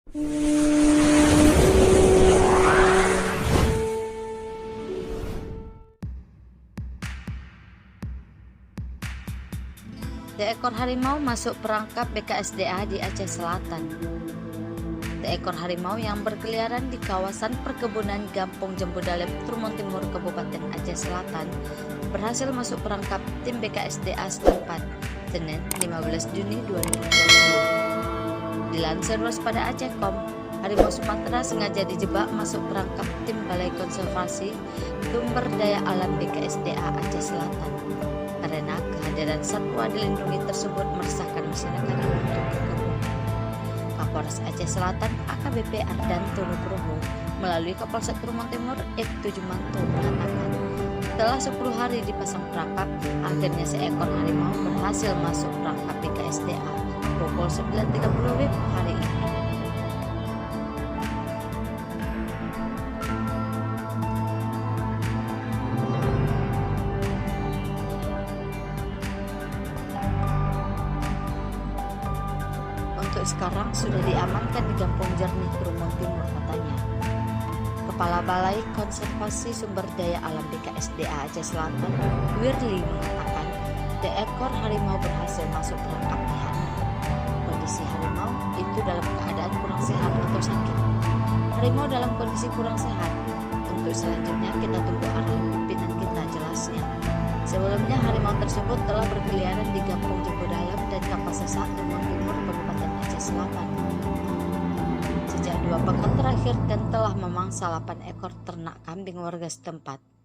Seekor harimau masuk perangkap BKSDA di Aceh Selatan. Seekor harimau yang berkeliaran di kawasan perkebunan Gampong Jembudalem, Trumon Timur, Kabupaten Aceh Selatan, berhasil masuk perangkap tim BKSDA setempat, Senin 15 Juni 2020. Dilansir Waspada Aceh.com, harimau Sumatera sengaja dijebak masuk perangkap tim Balai Konservasi Sumber Daya Alam BKSDA Aceh Selatan, karena kehadiran satwa dilindungi tersebut meresahkan masyarakat untuk berkebun. Kapolres Aceh Selatan AKBP Ardanto Nugroho melalui Kapolsek Trumon Timur Ibtu Jumanto mengatakan, setelah 10 hari dipasang perangkap, akhirnya seekor harimau berhasil masuk perangkap BKSDA pukul 9.30 WIB hari ini. Untuk sekarang sudah diamankan di Gampong Jernih, Trumon Timur, katanya. Kepala Balai Konservasi Sumber Daya Alam BKSDA Aceh Selatan, Wirli, mengatakan seekor harimau berhasil masuk perangkap pihaknya. Kondisi harimau itu dalam keadaan kurang sehat atau sakit. Harimau dalam kondisi kurang sehat. Untuk selanjutnya kita tunggu arahan pimpinan kita, jelasnya. Sebelumnya harimau tersebut telah berkeliaran di Gampong Jembudalem dan Kapasesa, Trumon Timur, Kabupaten Aceh Selatan sejak 2 pekan terakhir dan telah memangsa 8 ekor ternak kambing warga setempat.